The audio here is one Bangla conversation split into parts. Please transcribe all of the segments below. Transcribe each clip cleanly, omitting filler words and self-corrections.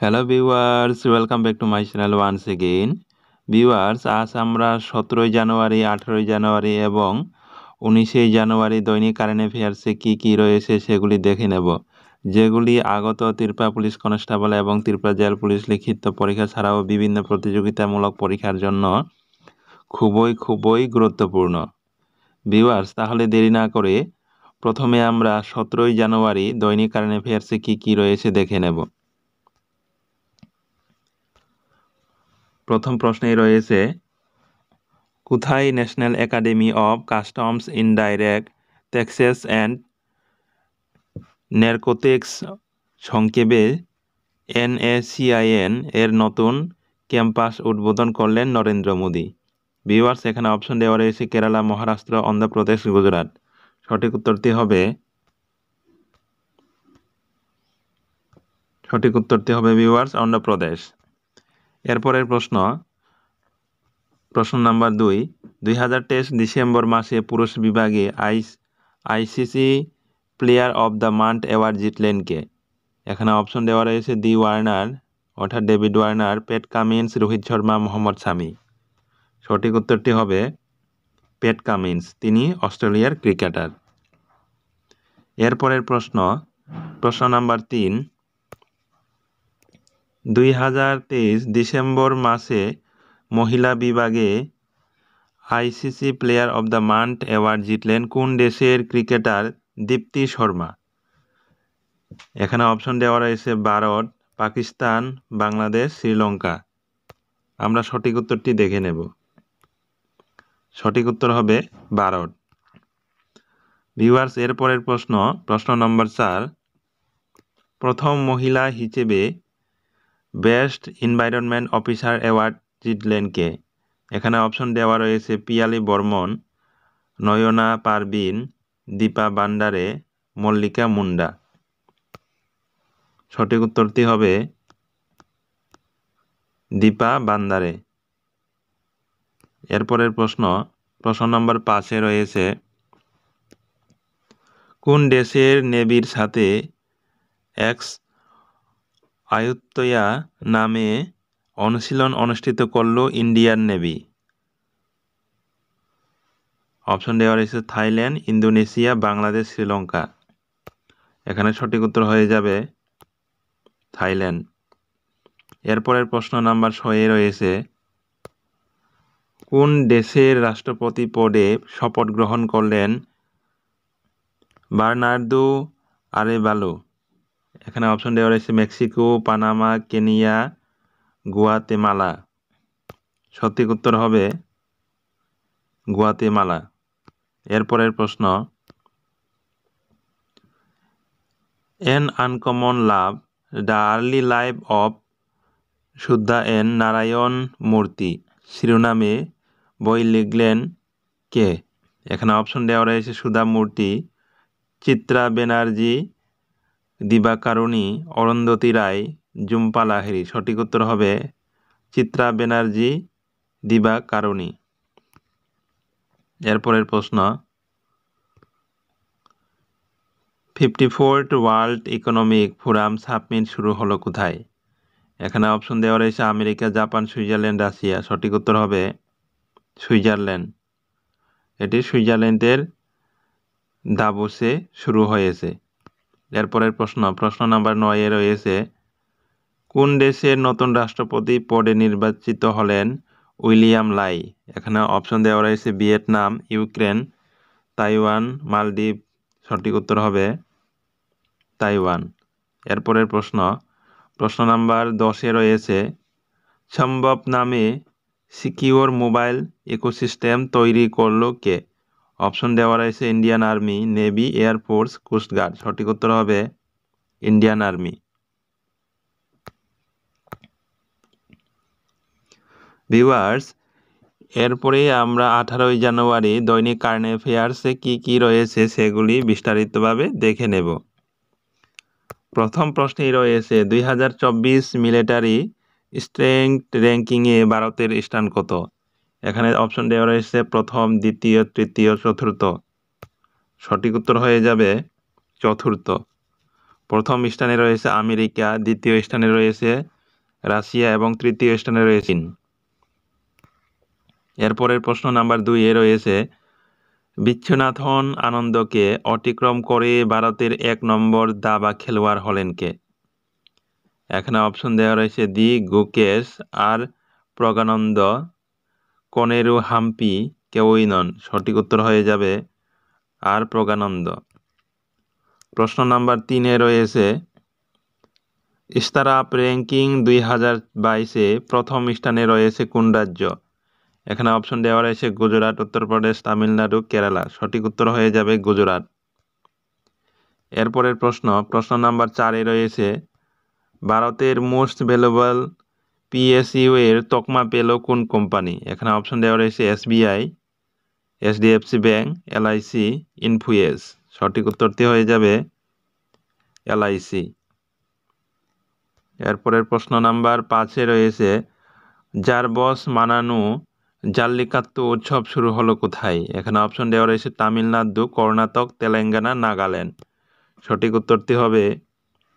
Hello viewers, welcome back to my channel once again. Viewers, আজ আমরা 17 জানুয়ারি, 18 জানুয়ারি এবং 19 জানুয়ারি দৈনিক কারেন্ট অ্যাফেয়ার্সে কী কী রয়েছে সেগুলি দেখে নেব, যেগুলি আগত ত্রিপুরা পুলিশ কনস্টেবল এবং ত্রিপুরা জেল পুলিশ লিখিত পরীক্ষা ছাড়াও বিভিন্ন প্রতিযোগিতামূলক পরীক্ষার জন্য খুবই গুরুত্বপূর্ণ। ভিউয়ার্স, তাহলে দেরি না করে প্রথমে আমরা 17 জানুয়ারি দৈনিক কারেন্ট অ্যাফেয়ার্সে কী কী রয়েছে দেখে নেব। প্রথম প্রশ্নেই রয়েছে, কোথায় national academy of customs indirect taxes and narcotics সংক্ষেপে NACIN এর নতুন ক্যাম্পাস উদ্বোধন করলেন নরেন্দ্র মোদী? ভিউয়ার্স, এখানে অপশন দেওয়া রয়েছে কেরালা, মহারাষ্ট্র, অন্ধ্রপ্রদেশ, গুজরাট। সঠিক উত্তরটি হবে ভিউয়ার্স অন্ধ্রপ্রদেশ। এরপরের প্রশ্ন নাম্বার 2, 2023 ডিসেম্বর মাসে পুরুষ বিভাগে ICC player of the month award জিতলেন কে? এখানে অপশন দেওয়া রয়েছে ডি ওয়ার্নার অর্থাৎ David Warner, Pat Cummins, Rohit Sharma, Mohammad Shami. সঠিক উত্তরটি হবে প্যাট কামিন্স, তিনি অস্ট্রেলিয়ার ক্রিকেটার। এরপরের প্রশ্ন নাম্বার 3, 2023 ডিসেম্বর মাসে মহিলা বিভাগে ICC player of the month award জিতলেন কোন দেশের ক্রিকেটার দীপ্তি শর্মা? এখানে অপশন দেওয়া রয়েছে ভারত, পাকিস্তান, বাংলাদেশ, শ্রীলঙ্কা। আমরা সঠিক উত্তরটি দেখে নেব। সঠিক উত্তর হবে ভারত। ভিউয়ার্স, এরপরের প্রশ্ন নম্বর 4, প্রথম মহিলা হিসেবে বেস্ট এনভায়রনমেন্ট অফিসার অ্যাওয়ার্ড জিতলেন কে? এখানে অপশন দেওয়া রয়েছে পিয়ালি বর্মন, নয়না পারভিন, দীপা বান্ডারে, মল্লিকা মুন্ডা। সঠিক উত্তরটি হবে দীপা বান্দারে। এরপরের প্রশ্ন নম্বর 5 রয়েছে, কোন দেশের নেভির সাথে এক্স আয়ুত্তয়া নামে অনুশীলন অনুষ্ঠিত করল ইন্ডিয়ান নেভি? অপশন দেওয়া রয়েছে থাইল্যান্ড, ইন্দোনেশিয়া, বাংলাদেশ, শ্রীলঙ্কা। এখানে সঠিক উত্তর হয়ে যাবে থাইল্যান্ড। এরপরের প্রশ্ন নাম্বার 6 রয়েছে, কোন দেশের রাষ্ট্রপতি পদে শপথ গ্রহণ করলেন বার্নার্ডো আরেভালো? এখানে অপশন দেওয়া রয়েছে মেক্সিকো, পানামা, কেনিয়া, গুয়াতেমালা। সঠিক উত্তর হবে গুয়াতেমালা। এরপরের প্রশ্ন, an uncommon love, the early life of Sudha N Narayan Murthy শিরোনামে বই লিখলেন কে? এখানে অপশন দেওয়া রয়েছে সুধা মূর্তি, চিত্রা ব্যানার্জি, দিবাকারুণী, অরুন্ধতী রায়, জুম্পা লাহিড়ী। সঠিক উত্তর হবে চিত্রা ব্যানার্জি, দিবাকারুণী। এরপরের প্রশ্ন, 54th world economic forum summit শুরু হলো কোথায়? এখানে অপশন দেওয়া রয়েছে আমেরিকা, জাপান, সুইজারল্যান্ড, রাশিয়া। সঠিক উত্তর হবে সুইজারল্যান্ড। এটি সুইজারল্যান্ডের দাভোসে শুরু হয়েছে। এরপরের প্রশ্ন নাম্বার 9 রয়েছে, কোন দেশের নতুন রাষ্ট্রপতি পদে নির্বাচিত হলেন উইলিয়াম লাই? এখানে অপশন দেওয়া রয়েছে ভিয়েতনাম, ইউক্রেন, তাইওয়ান, মালদ্বীপ। সঠিক উত্তর হবে তাইওয়ান। এরপরের প্রশ্ন নাম্বার 10 রয়েছে, সম্ভব নামে সিকিউর মোবাইল ইকোসিস্টেম তৈরি করলো কে? অপশন দেওয়া রয়েছে Indian army, navy, air force, coast guard. সঠিক উত্তর হবে ইন্ডিয়ান আর্মি। ভিউয়ার্স, এরপরে আমরা 18 জানুয়ারি দৈনিক কারেন্ট অ্যাফেয়ার্সে কী কী রয়েছে সেগুলি বিস্তারিতভাবে দেখে নেব। প্রথম প্রশ্নেই রয়েছে, 2024 মিলিটারি স্ট্রেংথ র্যাঙ্কিংয়ে ভারতের স্থান কত? এখানে অপশন দেওয়া রয়েছে প্রথম, দ্বিতীয়, তৃতীয়, চতুর্থ। সঠিক উত্তর হয়ে যাবে চতুর্থ। প্রথম স্থানে রয়েছে আমেরিকা, দ্বিতীয় স্থানে রয়েছে রাশিয়া এবং তৃতীয় স্থানে রয়েছে চীন। এরপরের প্রশ্ন নাম্বার 2 এ রয়েছে বিশ্বনাথন আনন্দকে অতিক্রম করে ভারতের 1 নম্বর দাবা খেলোয়াড় হলেন কে? এখানে অপশন দেওয়া রয়েছে দি গুকেশ, আর প্রজ্ঞানন্দ, কনেরু হাম্পি, কেউই নন। সঠিক উত্তর হয়ে যাবে আর প্রজ্ঞানন্দ। প্রশ্ন নাম্বার 3 এ রয়েছে স্টারআপ র্যাঙ্কিং 2022-এ প্রথম স্থানে রয়েছে কোন রাজ্য? এখানে অপশন দেওয়া রয়েছে গুজরাট, উত্তরপ্রদেশ, তামিলনাড়ু, কেরালা। সঠিক উত্তর হয়ে যাবে গুজরাট। এরপরের প্রশ্ন নাম্বার 4 এ রয়েছে ভারতের মোস্ট ভ্যালুয়েবল পিএসইউ এর তকমা পেল কোন কোম্পানি? এখানে অপশন দেওয়া রয়েছে এসবিআই, এইচডিএফসি ব্যাংক, এলআইসি, ইনফুয়েস। সঠিক উত্তরটি হয়ে যাবে এলআইসি। এরপরের প্রশ্ন নাম্বার 5 এ রয়েছে জারবস মানানু জাল্লিকাত্তু উৎসব শুরু হলো কোথায়? এখানে অপশন দেওয়া রয়েছে তামিলনাড়ু, কর্ণাটক, তেলেঙ্গানা, নাগাল্যান্ড। সঠিক উত্তরটি হবে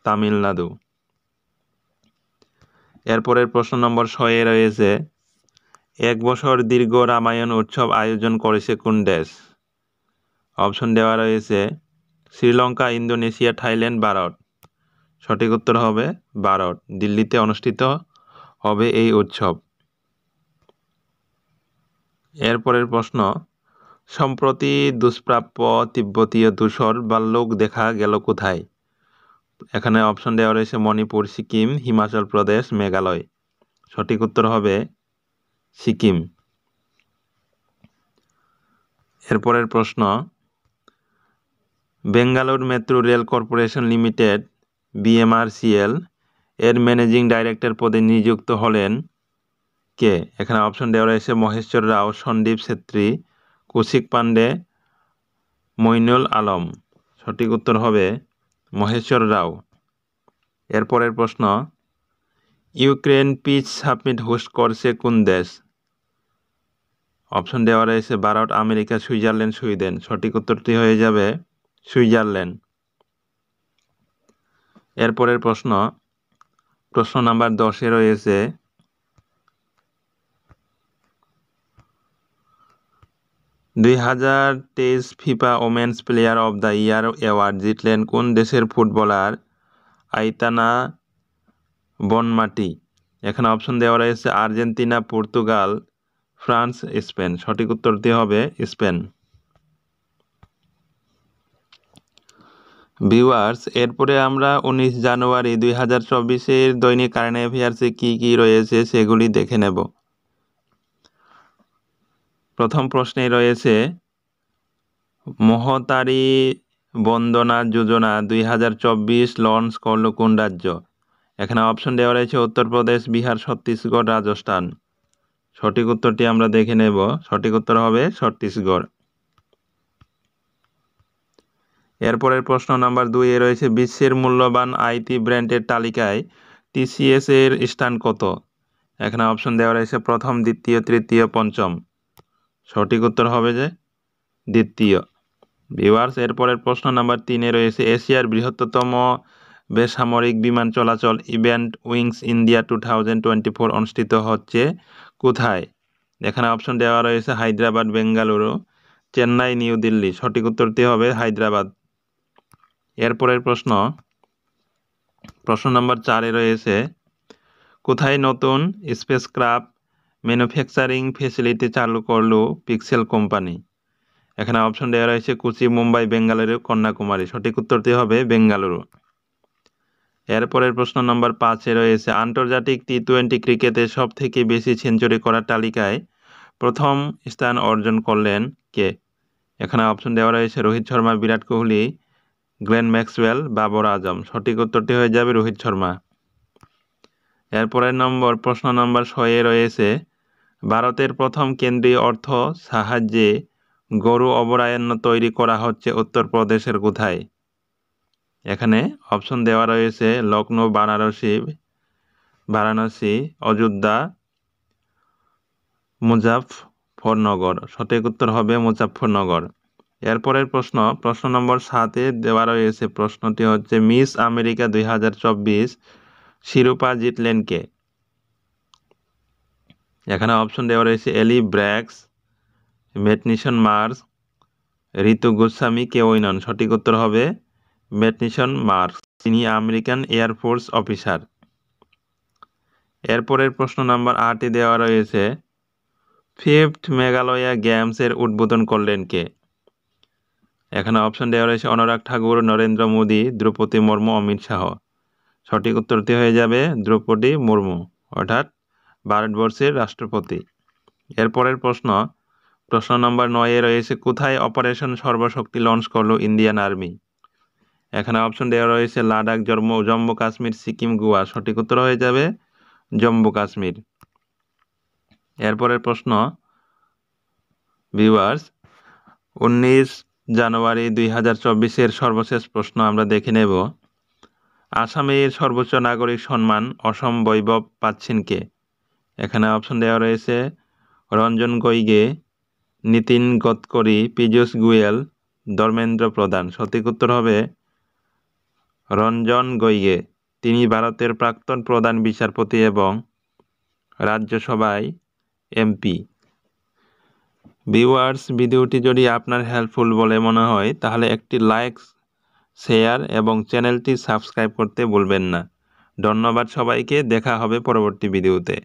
তামিলনাড়ু। এরপরের প্রশ্ন নম্বর 6 এ রয়েছে 1 বছর দীর্ঘ রামায়ণ উৎসব আয়োজন করেছে কোন দেশ? অপশন দেওয়া রয়েছে শ্রীলঙ্কা, ইন্দোনেশিয়া, থাইল্যান্ড, ভারত। সঠিক উত্তর হবে ভারত। দিল্লিতে অনুষ্ঠিত হবে এই উৎসব। এরপরের প্রশ্ন সম্প্রতি দুষ্প্রাপ্য তিব্বতীয় ধূসর ভাল্লুক দেখা গেল কোথায়? এখানে অপশন দেওয়া রয়েছে মণিপুর, সিকিম, হিমাচল প্রদেশ, মেঘালয়। সঠিক উত্তর হবে সিকিম। এরপরের প্রশ্ন Bengaluru metro rail corporation limited BMRCL এর ম্যানেজিং ডাইরেক্টর পদে নিযুক্ত হলেন কে? এখানে অপশন দেওয়া রয়েছে মহেশ্বর রাও, সন্দীপ ছেত্রী, কৌশিক পান্ডে, মইনুল আলম। সঠিক উত্তর হবে মহেশ্বর রাও। এরপরের প্রশ্ন ইউক্রেন পিস সামিট হোস্ট করছে কোন দেশ? অপশন দেওয়া রয়েছে ভারত, আমেরিকা, সুইজারল্যান্ড, সুইডেন। সঠিক উত্তরটি হয়ে যাবে সুইজারল্যান্ড। এরপরের প্রশ্ন নাম্বার 10 এ রয়েছে 2023 FIFA women's player of the year award জিতলেন কোন দেশের ফুটবলার আইতানা বনমাটি? এখানে অপশন দেওয়া রয়েছে আর্জেন্টিনা, পর্তুগাল, ফ্রান্স, স্পেন। সঠিক উত্তরটি হবে স্পেন। ভিউয়ার্স, এরপরে আমরা 19 জানুয়ারি 2024-এর দৈনিক কারেন্ট অ্যাফেয়ার্সে কি কি রয়েছে সেগুলি দেখে নেব। প্রথম প্রশ্নে রয়েছে মহতারি বন্দনা যোজনা 2024 লঞ্চ করল কোন রাজ্য? এখানে অপশন দেওয়া রয়েছে উত্তরপ্রদেশ, বিহার, ছত্তিশগড়, রাজস্থান। সঠিক উত্তরটি আমরা দেখে নেব। সঠিক উত্তর হবে ছত্তিশগড়। এরপরের প্রশ্ন নাম্বার 2 এ রয়েছে বিশ্বের মূল্যবান আইটি ব্র্যান্ডের তালিকায় টিসিএস এর স্থান কত? এখানে অপশন দেওয়া রয়েছে প্রথম, দ্বিতীয়, তৃতীয়, পঞ্চম। সঠিক উত্তর হবে যে দ্বিতীয়। ভিউয়ার্স, এরপরের প্রশ্ন নাম্বার 3 এ রয়েছে এশিয়ার বৃহত্তম বেসামরিক বিমান চলাচল ইভেন্ট উইংস ইন্ডিয়া 2024 অনুষ্ঠিত হচ্ছে কোথায়? এখানে অপশন দেওয়া রয়েছে হায়দ্রাবাদ, বেঙ্গালুরু, চেন্নাই, নিউ দিল্লি। সঠিক উত্তরটি হবে হায়দ্রাবাদ। এরপরের প্রশ্ন নাম্বার 4 এ রয়েছে কোথায় নতুন স্পেসক্রাফট ম্যানুফ্যাকচারিং ফ্যাসিলিটি চালু করলো পিক্সেল কোম্পানি? এখানে অপশন দেওয়া রয়েছে কোচি, মুম্বাই, বেঙ্গালুরু, কন্যাকুমারী। সঠিক উত্তরটি হবে বেঙ্গালুরু। এরপরের প্রশ্ন নাম্বার 5 এ রয়েছে আন্তর্জাতিক টি-20 ক্রিকেটে সব থেকে বেশি সেঞ্চুরি করার তালিকায় প্রথম স্থান অর্জন করলেন কে? এখানে অপশন দেওয়া রয়েছে রোহিত শর্মা, বিরাট কোহলি, গ্লেন ম্যাক্সওয়েল, বাবর আজম। সঠিক উত্তরটি হয়ে যাবে রোহিত শর্মা। এরপরের প্রশ্ন নাম্বার 6 এ রয়েছে ভারতের প্রথম কেন্দ্রীয় অর্থ সাহায্যে গরু অভয়ারণ্য তৈরি করা হচ্ছে উত্তরপ্রদেশের কোথায়? এখানে অপশন দেওয়া রয়েছে লখনৌ, বারাণসী, অযোধ্যা, মুজাফফরনগর। সঠিক উত্তর হবে মুজাফফরনগর। এরপরের প্রশ্ন নম্বর 7 দেওয়া রয়েছে। প্রশ্নটি হচ্ছে মিস আমেরিকা 2024 শিরোপা জিতলেন কে? এখানে অপশন দেওয়া রয়েছে এলি ব্র্যাক্স, ম্যাটনিসন মার্স, ঋতু গোস্বামী, কেউই নন। সঠিক উত্তর হবে ম্যাটনিসন মার্স। তিনি আমেরিকান এয়ারফোর্স অফিসার। এরপরের প্রশ্ন নাম্বার 8 দেওয়া রয়েছে ফিফথ মেঘালয়া গেমসের উদ্বোধন করলেন কে? এখানে অপশন দেওয়া রয়েছে অনুরাগ ঠাকুর, নরেন্দ্র মোদী, দ্রৌপদী মুর্মু, অমিত শাহ। সঠিক উত্তরটি হয়ে যাবে দ্রৌপদী মুর্মু, অর্থাৎ ভারতবর্ষের রাষ্ট্রপতি। এরপরের প্রশ্ন নম্বর 9 রয়েছে কোথায় অপারেশন সর্বশক্তি লঞ্চ করলো ইন্ডিয়ান আর্মি? এখানে অপশন দেওয়া রয়েছে লাদাখ, জম্মু কাশ্মীর, সিকিম, গোয়া। সঠিক উত্তর হয়ে যাবে জম্মু কাশ্মীর। এরপরের প্রশ্ন ভিউয়ার্স 19 জানুয়ারি 2024 সর্বশেষ প্রশ্ন আমরা দেখে নেব। আসামের সর্বোচ্চ নাগরিক সম্মান অসম বৈভব পাচ্ছেন কে? এখানে অপশন দেওয়া রয়েছে রঞ্জন গগৈ, নীতিন গডকরি, পীযূষ গোয়েল, ধর্মেন্দ্র প্রধান। সঠিক উত্তর হবে রঞ্জন গগৈ। তিনি ভারতের প্রাক্তন প্রধান বিচারপতি এবং রাজ্যসভায় এমপি। ভিউয়ার্স, ভিডিওটি যদি আপনার হেল্পফুল বলে মনে হয় তাহলে একটি লাইক, শেয়ার এবং চ্যানেলটি সাবস্ক্রাইব করতে ভুলবেন না। ধন্যবাদ সবাইকে। দেখা হবে পরবর্তী ভিডিওতে।